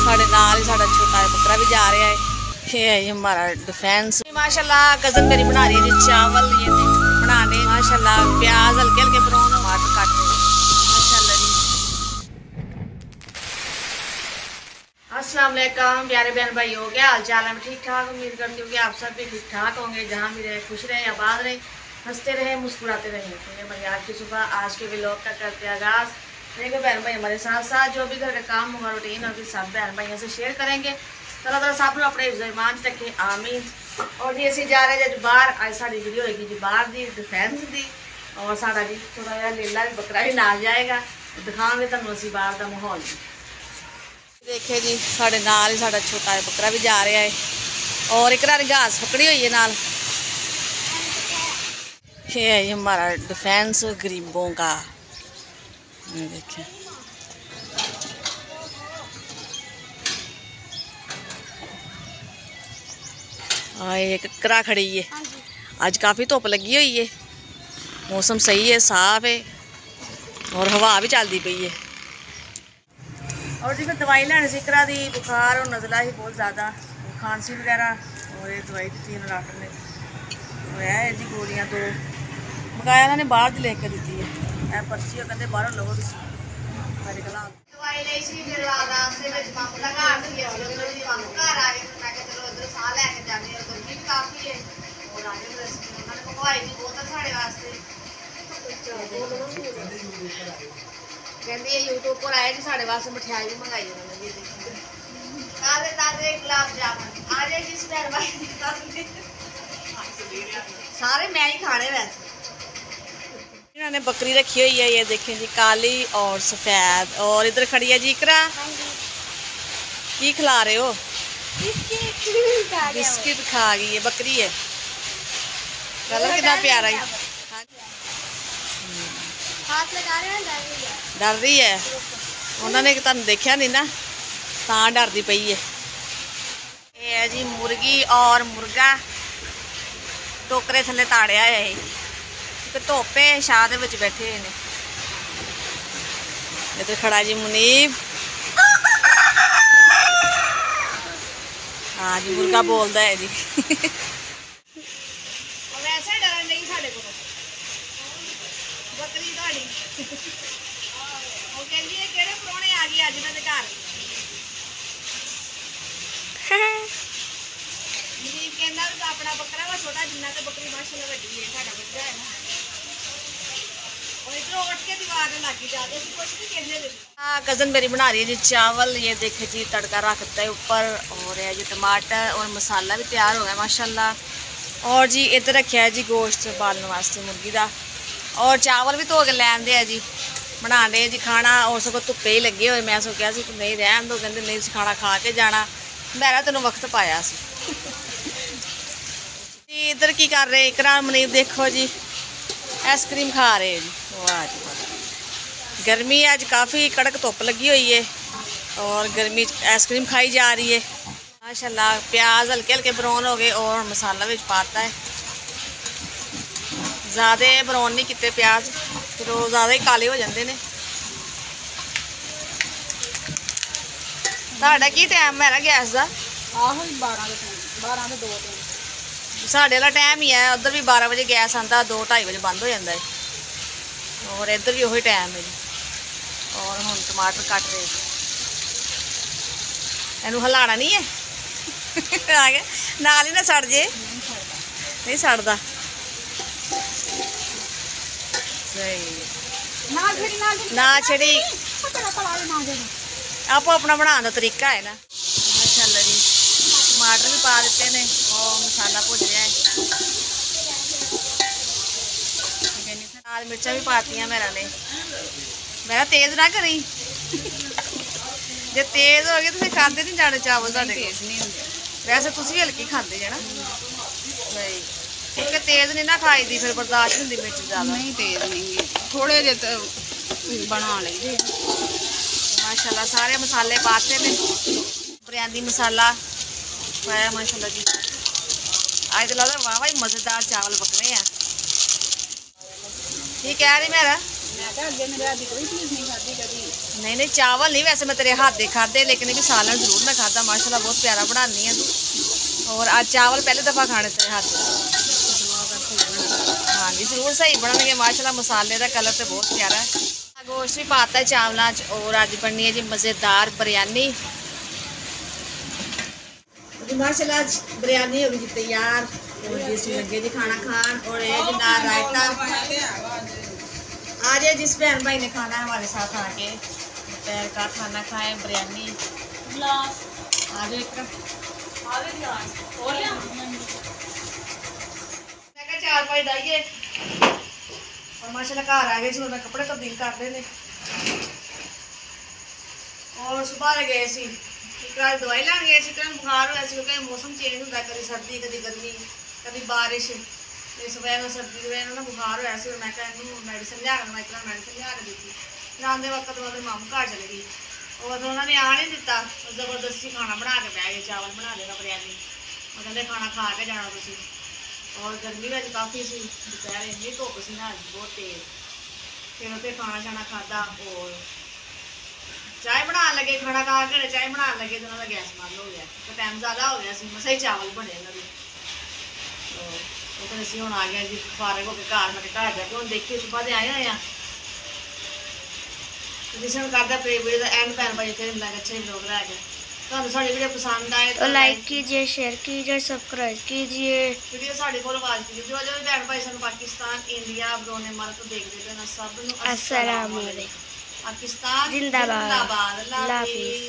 साढ़े नाल साढ़ा छोटा बकरा भी जा रहा है। ये है हमारा डिफेंस। माशाल्लाह कज़न मेरी बना रही है जी चावल, ये बनाने माशाल्लाह प्याज हल्के हल्के ब्राउन टमाटर काट रहे हैं माशाल्लाह जी। अस्सलाम वालेकुम प्यारे बहन भाइयों, क्या हाल चाल है? मैं ठीक ठाक उम्मीद करती हूँ कि आप सब भी ठीक ठाक होंगे, जहाँ भी रहे खुश रहे, आबाद रहे, हंसते रहे, मुस्कुराते रहे। तो ये भाई आज की सुबह आज के व्लॉग का करते आगाज़। देखो बहन भाई हमारे साथ साथ जो भी घर का काम होगा रूटीन होगी सब बहन भाइयों से शेयर करेंगे। अल्लाह ताला सब अपने ईमान रखे आमीन। और जी असीं जा रहे हैं बाहर, अज साड़ी वीडियो होगी जी बाहर की डिफेंस की, और साड़ा जी थोड़ा जहा लीला भी बकरा भी नाल जाएगा, दिखाएंगे तुहानूं असीं बाहर का माहौल। देखे जी साढ़े नाल ही साड़ा छोटा बकरा भी जा रहा है, और एक घास पकड़ी हुई है नाल। ये है हमारा डिफेंस गरीबों का। देखिए एक करा खड़ी है। आज काफ़ी धुप लगी हुई है, मौसम सही है, साफ है, और हवा भी चलती पई है। और जी मैं दवाई लैनी सी करा दी, बुखार और नज़ला ही बहुत ज़्यादा, खांसी वगैरह, और ये दवाई दी थी डॉक्टर ने, और है जी गोलियां दो मंगाया उन्होंने बाहर दी लेके दी है। पर्ची कहते बाहरों लवो मेरे को दवाई ली सी फिर रास्ते में पंप का घर सी पंप घर आ गए। मैं चलो उधर साह लैके जाने, गर्मी भी काफ़ी है, और आगे उन्होंने मंगवाई थी बोतल साढ़े वास्ते। कहते यूट्यूब पर आए जी साढ़े वास्ते मिठाई भी मंगाई उन्होंने। ताजे ताजे गुलाब जामुन आ जाए जिस सारे मैं ही खाने वैसे। इन्होंने बकरी रखी हुई है, ये देखें जी काली और सफ़ेद, और इधर खड़ी है जी इकरा। की खिला रहे हो? बिस्किट खा गई है, बकरी है। कलर कितना प्यारा है, डर रही है। उन्होंने तुम देखा नहीं ना, तां डरदी पई है। ये है जी मुर्गी और मुर्गा टोकरे थले ताड़िया है, धोपे छाह दे विच बैठे हुए ने। इधर खड़ा जी मुनीब। हाँ जी मुर्गा बोलता है जी। वैसे डरन नहीं साडे को बकरी तुहाडी। वो कहंदी है किहड़े परौणे आ गए अज इन्हां दे घर। मुनीब कहंदा भी अपना बकरा वा छोटा जिन्ना ते बकरी माशाल्लाह वड्डी है, साडा बच्चा है ना। कज़न मेरी बना रही है जी चावल, ये देखे जी तड़का रखता है ऊपर, और है जी टमाटर और मसाला भी तैयार हो गया माशाल्लाह। और जी इधर रखा है जी गोश्त बालने वास्ते मुर्गी का, और चावल भी धो के लैन दे जी बना रहे जी खाना। और सगों धुप्पे ही लगे हुए, मैं सोचा सी नहीं रहन दो, कहते नहीं खाना खा के जाना, मैं तेन वक्त पाया सी। जी इधर की कर रहे इकरा मुनीब देखो जी आइसक्रीम खा रहे हैं जी। वाह जी वाह, गर्मी आज काफ़ी कड़क धुप लगी हुई है, और गर्मी आइसक्रीम खाई जा रही है माशाल्लाह। प्याज हल्के हल्के ब्राउन हो गए, और मसाला भी पाता है, ज़्यादा ब्राउन नहीं किते प्याज, फिर वो ज़्यादा ही काले हो जाते हैं। साढ़ा की टाइम है ना गैस का? 12 2 साढ़े वाला टाइम ही है, उधर भी 12 बजे गैस आता, 2-2:30 बजे बंद हो जाता है, और इधर भी वही टाइम है जी। और हम टमाटर कट रहे, इनू हिलाना नहीं है। आ गया नाल ही ना सड़ जे, नहीं सड़ता ना छड़ी, आपो अपना बनाने का तरीका है ना। माशाल्लाह जी टमाटर भी पा देते हैं, और मसाला भुज रहा है, लाल मिर्चा भी पातियाँ मेरा तेज ना करी। जो तेज हो गए तो फिर खाते नहीं जाने चावल, तेज नहीं होंगे वैसे तुम हल्की खाते जे ना भाई, क्योंकि तेज नहीं ना खाई दी, फिर बर्दाश्त नहीं मिर्च ज़्यादा। नहीं तेज नहीं, थोड़े जे बना लेंगे माशाल्लाह। सारे मसाले पाते ने, बिरयानी मसाला पाया माशाल्लाह जी। आज तो लगता वाह भाई मज़ेदार चावल पकने हैं। ठीक कह रही मेरा नहीं नहीं चावल नहीं, वैसे मैं तेरे हाथ दे खाते, लेकिन भी सालन जरूर मैं खाता। माशाल्लाह बहुत प्यारा बनानी है तू। और आज चावल पहले दफ़ा खाने तेरे हाथ। हाँ जी जरूर सही बनने माशाल्लाह। मसाले का कलर तो बहुत प्यारा है। गोश्त भी पाता है चावलों। और आज बननी है जी मज़ेदार बिरयानी। माशाल्लाह बिरयानी हो गई जी तैयार। और जी लगे जी खाना खान। और ये जी नाल रायता। आज जिस बहन भाई ने खाना है हमारे साथ आके दोपहर का खाना खाए बिरयानी। आज एक 4-5 डाइए। और माशाल्लाह घर आ गए मैं कपड़े तब्दील कर देने। और सुबह गए सी दवाई लैन गए बुखार होया क्योंकि मौसम चेंज होता, कभी सर्दी कभी गर्मी कभी बारिश। इस वजह सर्दी की वजह बुखार होया सी। मैं मेडिसिन लिया मैं इतना मेडिसिन लिया के दी। आते वक्त मैं मामू घर चले गई। और उन्होंने आ नहीं दिता, जबरदस्ती खाना बना के बह गए। चावल बना देगा बिरयानी। वो कहते खाना खा के जाना तुम। और गर्मी भी काफ़ी सी, दोपहर इन्नी धुप सी ना बहुत तेज। फिर उत्थे खाना शाना खादा। और चाय बना लगे, खाना खा के चाय बना लगे तो उन्होंने गैस बंद हो गया। तो टाइम ज़्यादा हो गया सी, मसा ही चावल बने उन्होंने। तो फिर असी हुण आ गए जी फारग होकर घर। मैं घर जाके हुण देखिए सुबह के आए हुए हैं। जिस करता प्ले वीडियो का एंड पैन भाई इतने मिलेगा अच्छे ब्लॉग लैके। तो साड़ी वीडियो पसंद आए तो लाइक कीजिए, शेयर कीजिए, सब्सक्राइब कीजिए। वीडियो साड़ी को आवाज़ कीजिए। जो जो बहन भाई सानू पाकिस्तान इंडिया बरोने मार्क देखते हैं सब अस्सलाम वालेकुम। पाकिस्तान जिंदाबाद। अल्लाह हाफिज़।